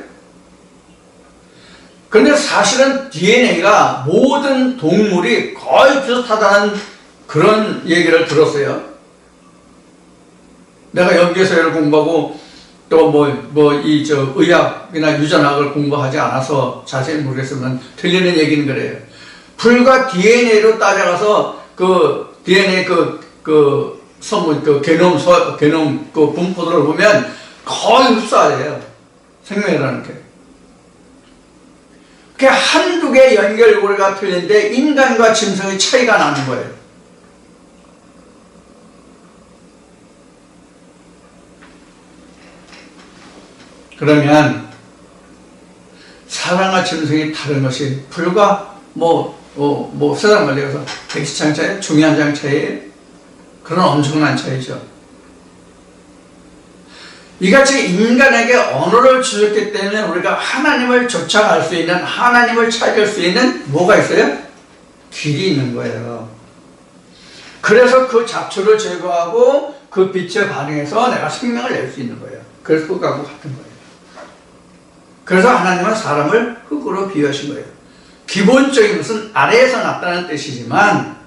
Speaker 1: 근데 사실은 DNA가 모든 동물이 거의 비슷하다는 그런 얘기를 들었어요. 내가 염기서열을 공부하고 또 의학이나 유전학을 공부하지 않아서 자세히 모르겠으면 들리는 얘기는 그래요. 불과 DNA로 따져가서 그 DNA 성분 게놈 그 분포들을 보면 거의 흡사해요. 생명이라는 게. 그게 한두 개 연결고리가 틀린데 인간과 짐승의 차이가 나는 거예요. 그러면 사람과 짐승이 다른 것이 불과 세상 말로 해서 백지장 차이, 중요한 차이예요. 그런 엄청난 차이죠. 이같이 인간에게 언어를 주셨기 때문에 우리가 하나님을 쫓아갈 수 있는, 하나님을 찾을 수 있는 뭐가 있어요? 길이 있는 거예요. 그래서 그 잡초를 제거하고 그 빛에 반응해서 내가 생명을 낼 수 있는 거예요. 그래서 흙하고 같은 거예요. 그래서 하나님은 사람을 흙으로 비유하신 거예요. 기본적인 것은 아래에서 났다는 뜻이지만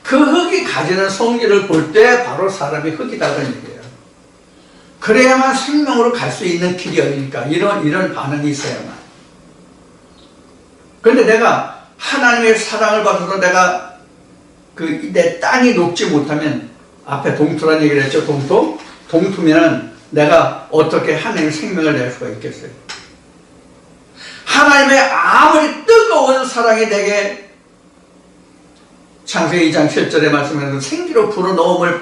Speaker 1: 그 흙이 가지는 성질을 볼 때 바로 사람이 흙이다는 얘기예요. 그래야만 생명으로 갈 수 있는 길이 어디니까 이런 반응이 있어야만. 그런데 내가 하나님의 사랑을 받아서 내가 내 땅이 녹지 못하면 앞에 동토라는 얘기를 했죠. 동토면은 내가 어떻게 하나님의 생명을 낼 수가 있겠어요? 하나님의 아무리 뜨거운 사랑이 내게 창세기 2장 7절에 말씀하신 생기로 불어넣으려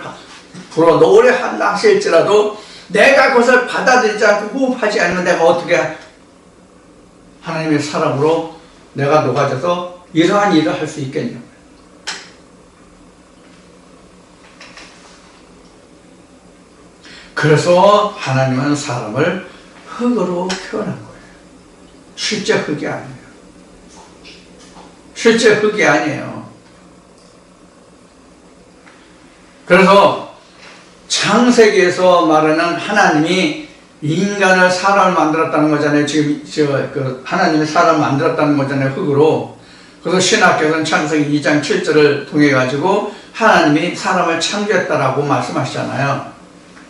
Speaker 1: 한다 하실지라도 내가 그것을 받아들이지 않고 호흡하지 않으면 내가 어떻게 하나님의 사랑으로 내가 녹아져서 이러한 일을 할 수 있겠냐고요. 그래서 하나님은 사람을 흙으로 표현한 거예요. 실제 흙이 아니에요. 실제 흙이 아니에요. 그래서 창세기에서 말하는 하나님이 인간을 사람을 만들었다는 거잖아요. 지금 하나님이 사람을 만들었다는 거잖아요. 흙으로. 그래서 신학교는 창세기 2장 7절을 통해 가지고 하나님이 사람을 창조했다라고 말씀하시잖아요.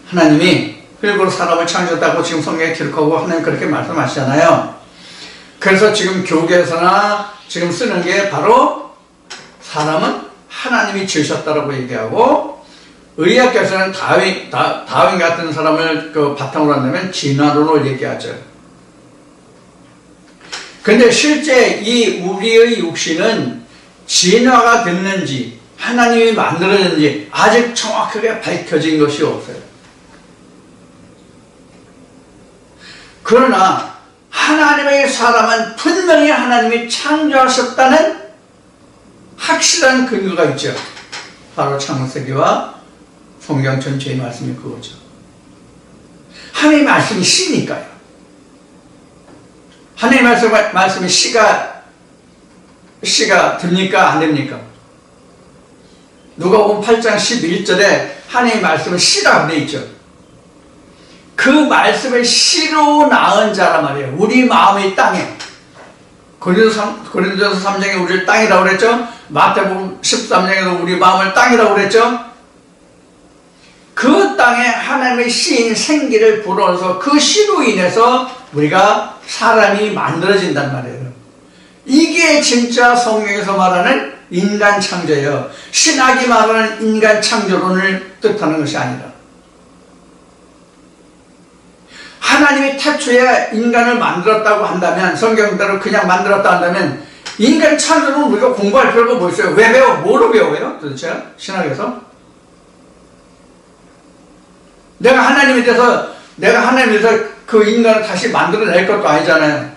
Speaker 1: 하나님이 흙으로 사람을 창조했다고 지금 성경에 기록하고 하나님 그렇게 말씀하시잖아요. 그래서 지금 교계에서나 지금 쓰는 게 바로 사람은 하나님이 지으셨다라고 얘기하고, 의학계에서는 다윈 같은 사람을 바탕으로 한다면 진화론을 얘기하죠. 근데 실제 이 우리의 육신은 진화가 됐는지 하나님이 만들었는지 아직 정확하게 밝혀진 것이 없어요. 그러나 하나님의 사람은 분명히 하나님이 창조하셨다는 확실한 근거가 있죠. 바로 창세기와 성경 전체의 말씀이 그거죠. 하나님의 말씀이 씨니까요. 하나님의 말씀이 씨가 됩니까? 안 됩니까? 누가복음 8장 11절에 하나님의 말씀은 씨라고 되어 있죠. 그 말씀을 씨로 낳은 자란 말이에요. 우리 마음의 땅에. 고린도서 3장에 우리를 땅이라고 그랬죠. 마태복음 13장에도 우리 마음을 땅이라고 그랬죠. 그 땅에 하나님의 씨인 생기를 불어넣어서 그 씨로 인해서 우리가 사람이 만들어진단 말이에요. 이게 진짜 성경에서 말하는 인간 창조예요. 신학이 말하는 인간 창조론을 뜻하는 것이 아니라, 하나님이 태초에 인간을 만들었다고 한다면, 성경대로 그냥 만들었다 한다면 인간 창조론은 우리가 공부할 필요가 뭐 있어요? 왜 배워? 뭐로 배워요? 도대체 신학에서? 내가 하나님에 대해서 그 인간을 다시 만들어낼 것도 아니잖아요.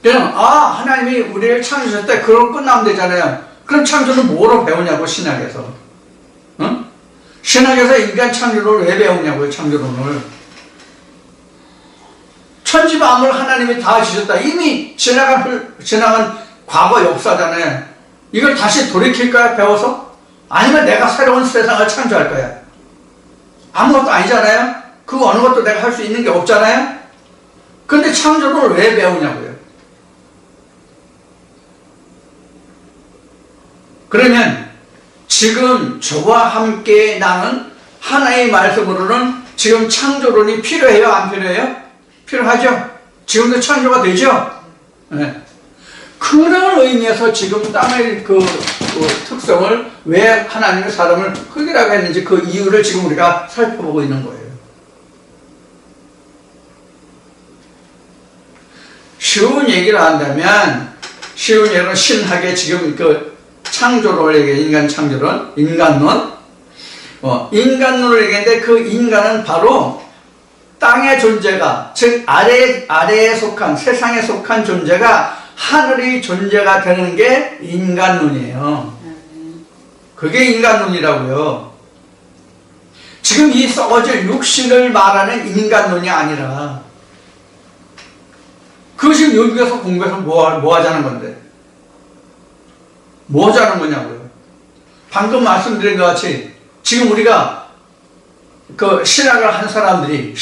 Speaker 1: 그냥 하나님이 우리를 창조하실 때 그럼 끝나면 되잖아요. 그럼 창조는 뭐로 배우냐고, 신학에서. 응? 신학에서 인간 창조를 왜 배우냐고요, 창조론을. 천지만물 하나님이 다 지으셨다. 이미 지나간 과거 역사잖아요. 이걸 다시 돌이킬까요, 배워서? 아니면 내가 새로운 세상을 창조할 거야. 아무것도 아니잖아요. 그 어느 것도 내가 할 수 있는 게 없잖아요. 근데 창조를 왜 배우냐고요. 그러면 지금 저와 함께 나는 하나의 말씀으로는 지금 창조론이 필요해요, 안 필요해요? 필요하죠. 지금도 창조가 되죠. 네. 그런 의미에서 지금 땅의 그 특성을, 왜 하나님의 사람을 흙이라고 했는지 그 이유를 지금 우리가 살펴보고 있는 거예요. 쉬운 얘기를 한다면, 쉬운 예로 신학의 지금 그 창조론을 얘기해, 인간 창조론, 인간론. 인간론을 얘기했는데 그 인간은 바로 땅의 존재가, 즉 아래에 속한, 세상에 속한 존재가 하늘의 존재가 되는 게 인간론이에요. 그게 인간론이라고요. 지금 이 썩어질 육신을 말하는 인간론이 아니라, 그거 지금 여기서 공부해서 뭐 하자는 건데? 뭐 하자는 거냐고요. 방금 말씀드린 것 같이 지금 우리가 그 신학을 한 사람들이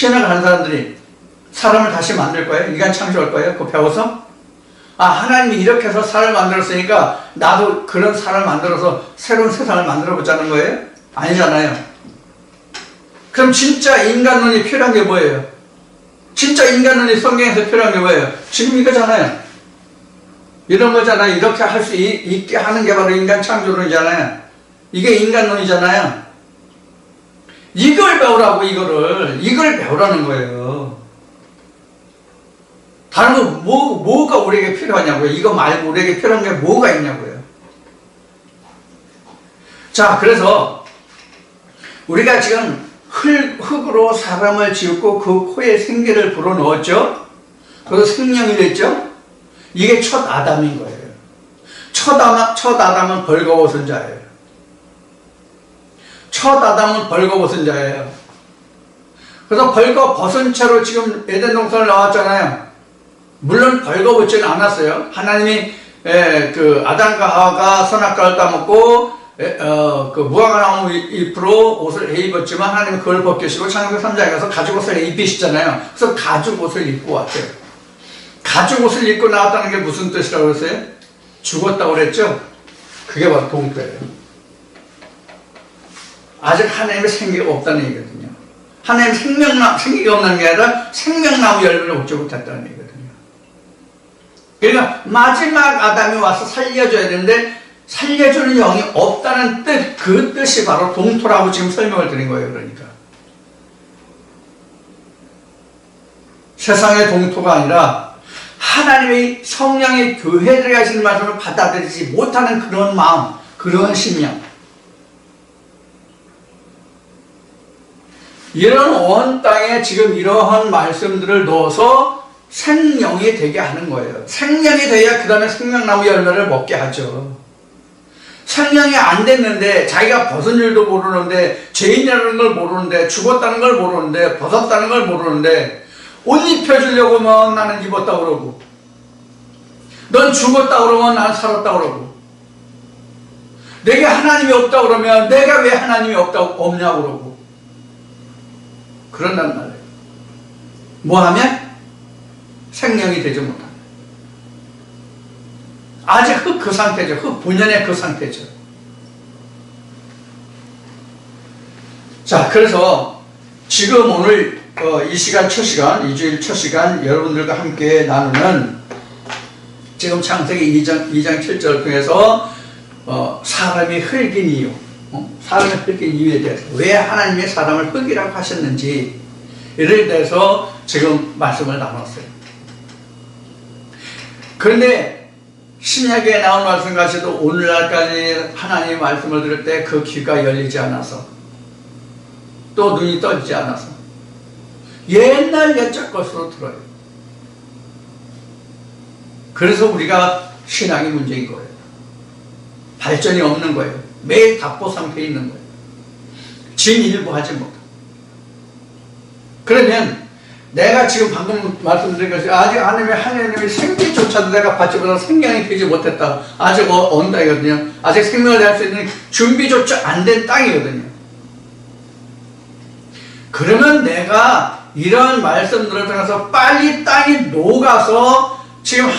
Speaker 1: 사람을 다시 만들 거예요? 인간 창조할 거예요? 그거 배워서? 하나님이 이렇게 해서 사람을 만들었으니까 나도 그런 사람을 만들어서 새로운 세상을 만들어 보자는 거예요? 아니잖아요. 그럼 진짜 인간론이 필요한 게 뭐예요? 진짜 인간론이 성경에서 필요한 게 뭐예요? 지금 이거잖아요. 이런 거잖아요. 이렇게 할 수 있게 하는 게 바로 인간 창조론이잖아요. 이게 인간론이잖아요. 이걸 배우라고, 이걸 배우라는 거예요. 다른 거 뭐가 우리에게 필요하냐고요. 이거 말고 우리에게 필요한 게 뭐가 있냐고요. 자, 그래서 우리가 지금 흙으로 사람을 지었고 그 코에 생기를 불어넣었죠. 그래서 생명이 됐죠. 이게 첫 아담인 거예요. 첫 아담은 벌거벗은 자예요. 첫 아담은 벌거벗은 자예요. 그래서 벌거벗은 채로 지금 에덴 동산을 나왔잖아요. 물론 벌거벗지는 않았어요. 하나님이 그 아담과 하와가 선악과를 따먹고 그 무화과 나무 잎으로 옷을 입었지만 하나님은 그걸 벗기시고 창세기 3장에 가서 가죽 옷을 입히시잖아요. 그래서 가죽 옷을 입고 왔어요. 가죽 옷을 입고 나왔다는 게 무슨 뜻이라고 그랬어요? 죽었다고 그랬죠? 그게 바로 동토예요. 아직 하나님의 생기가 없다는 얘기거든요. 하나님 생기가 없는 게 아니라 생명나무 열매를 얻지 못했다는 얘기거든요. 그러니까 마지막 아담이 와서 살려줘야 되는데 살려주는 영이 없다는 뜻, 그 뜻이 바로 동토라고 지금 설명을 드린 거예요. 그러니까 세상의 동토가 아니라 하나님의 성령의 교회들이 하시는 말씀을 받아들이지 못하는 그런 마음, 그런 심령, 이런 온 땅에 지금 이러한 말씀들을 넣어서 생명이 되게 하는 거예요. 생명이 돼야 그 다음에 생명나무 열매를 먹게 하죠. 생명이 안 됐는데, 자기가 벗은 줄도 모르는데, 죄인이라는 걸 모르는데, 죽었다는 걸 모르는데, 벗었다는 걸 모르는데, 옷 입혀주려고 뭐 나는 입었다 그러고, 넌 죽었다 그러면 난 살았다 그러고, 내게 하나님이 없다 그러면 내가 왜 하나님이 없냐고 그러고, 그런단 말이에요. 뭐 하면? 생명이 되지 못합니다. 아직 그 상태죠. 그 본연의 그 상태죠. 자, 그래서 지금 오늘 이 시간 첫 시간, 2주일 첫 시간 여러분들과 함께 나누는 지금 창세기 2장 7절을 통해서 사람이 흙인 이유, 사람이 흙인 이유에 대해서 왜 하나님의 사람을 흙이라고 하셨는지 이를 대해서 지금 말씀을 나눴어요. 그런데 신약에 나온 말씀까지도 오늘날까지 하나님의 말씀을 들을 때 그 귀가 열리지 않아서 또 눈이 떠지지 않아서 옛날 옛적 것으로 들어요. 그래서 우리가 신앙이 문제인 거예요. 발전이 없는 거예요. 매일 답보 상태에 있는 거예요. 진일보하지 못하고. 그러면 내가 지금 방금 말씀드린 것이 아직 하나님의 생기조차도 내가 받지 못한 생명이 되지 못했다. 아직 언덕이거든요. 아직 생명을 낼 수 있는 준비조차 안 된 땅이거든요. 그러면 내가 이런 말씀들을 통해서 빨리 땅이 녹아서 지금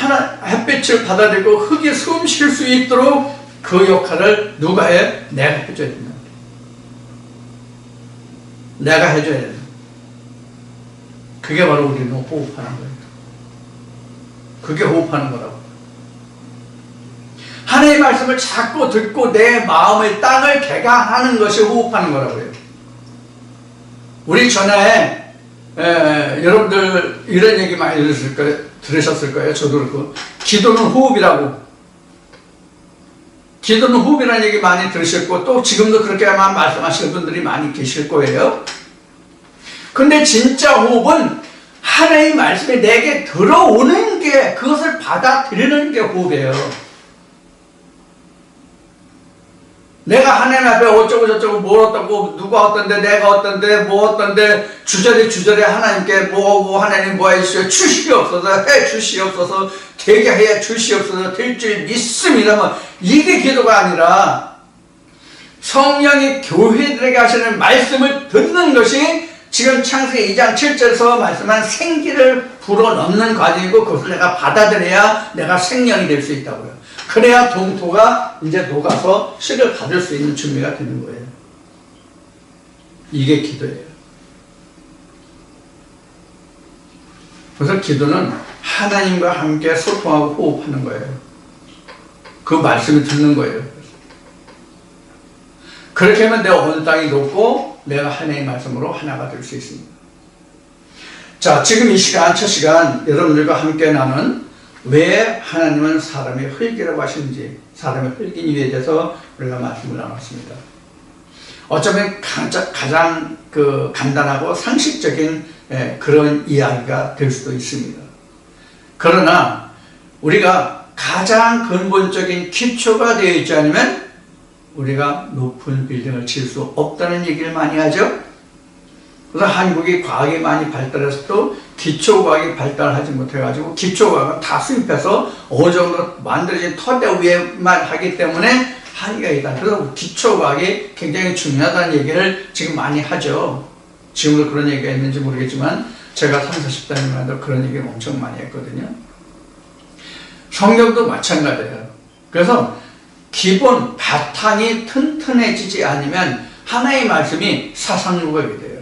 Speaker 1: 햇빛을 받아들이고 흙이 숨 쉴 수 있도록 그 역할을 누가 해? 내가 해줘야 된다. 내가 해줘야 된다. 그게 바로 우리는 호흡하는 거예요. 그게 호흡하는 거라고. 하나님의 말씀을 자꾸 듣고 내 마음의 땅을 개강하는 것이 호흡하는 거라고요. 우리 전에 여러분들 이런 얘기 많이 들으셨을 거예요. 저도 그렇고. 기도는 호흡이라고. 기도는 호흡이라는 얘기 많이 들으셨고 또 지금도 그렇게만 말씀하시는 분들이 많이 계실 거예요. 근데 진짜 호흡은 하나님의 말씀이 내게 들어오는 게, 그것을 받아들이는 게 호흡이에요. 내가 하나님 앞에 어쩌고 저쩌고 뭘 어떠고 누가 어떤데 내가 어떤데 뭐 어떤데 주저리 하나님께 뭐하고 하나님 뭐 해주시오 주시옵소서 해 주시옵소서 되게 해 주시옵소서 될 줄 믿습니다만 이게 기도가 아니라 성령이 교회들에게 하시는 말씀을 듣는 것이 지금 창세기 2장 7절에서 말씀한 생기를 불어넣는 과정이고 그것을 내가 받아들여야 내가 생명이 될 수 있다고요. 그래야 동토가 이제 녹아서 씨를 받을 수 있는 준비가 되는 거예요. 이게 기도예요. 그래서 기도는 하나님과 함께 소통하고 호흡하는 거예요. 그 말씀을 듣는 거예요. 그렇게 하면 내 온 땅이 녹고 내가 하나님의 말씀으로 하나가 될 수 있습니다. 자, 지금 이 시간, 첫 시간 여러분들과 함께 나눈 왜 하나님은 사람의 흙이라고 하시는지, 사람의 흙인 이유에 대해서 우리가 말씀을 나눴습니다. 어쩌면 가장 간단하고 상식적인 그런 이야기가 될 수도 있습니다. 그러나 우리가 가장 근본적인 기초가 되어 있지 않으면 우리가 높은 빌딩을 지을 수 없다는 얘기를 많이 하죠. 그래서 한국이 과학이 많이 발달해서도 기초과학이 발달하지 못해가지고 기초과학은 다 수입해서 어느 정도 만들어진 토대 위에만 하기 때문에 한계가 있다. 그래서 기초과학이 굉장히 중요하다는 얘기를 지금 많이 하죠. 지금도 그런 얘기가 있는지 모르겠지만 제가 30, 40대만 그런 얘기를 엄청 많이 했거든요. 성경도 마찬가지예요. 그래서 기본 바탕이 튼튼해지지 않으면 하나의 말씀이 사상유각이 돼요.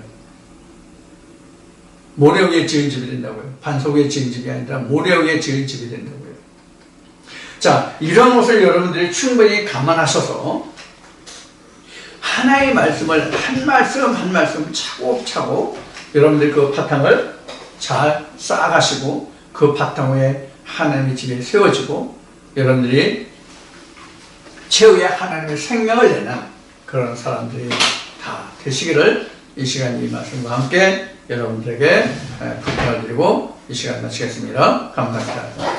Speaker 1: 모래 위에 지은 집이 된다고요. 반석 위에 지은 집이 아니라 모래 위에 지은 집이 된다고요. 자, 이런 것을 여러분들이 충분히 감안하셔서 하나의 말씀을 한 말씀 한 말씀 차곡차곡 여러분들이 그 바탕을 잘 쌓아가시고 그 바탕 위에 하나님의 집이 세워지고 여러분들이 최후의 하나님의 생명을 내는 그런 사람들이 다 되시기를 이 시간 이 말씀과 함께 여러분들에게 부탁을 드리고 이 시간 마치겠습니다. 감사합니다.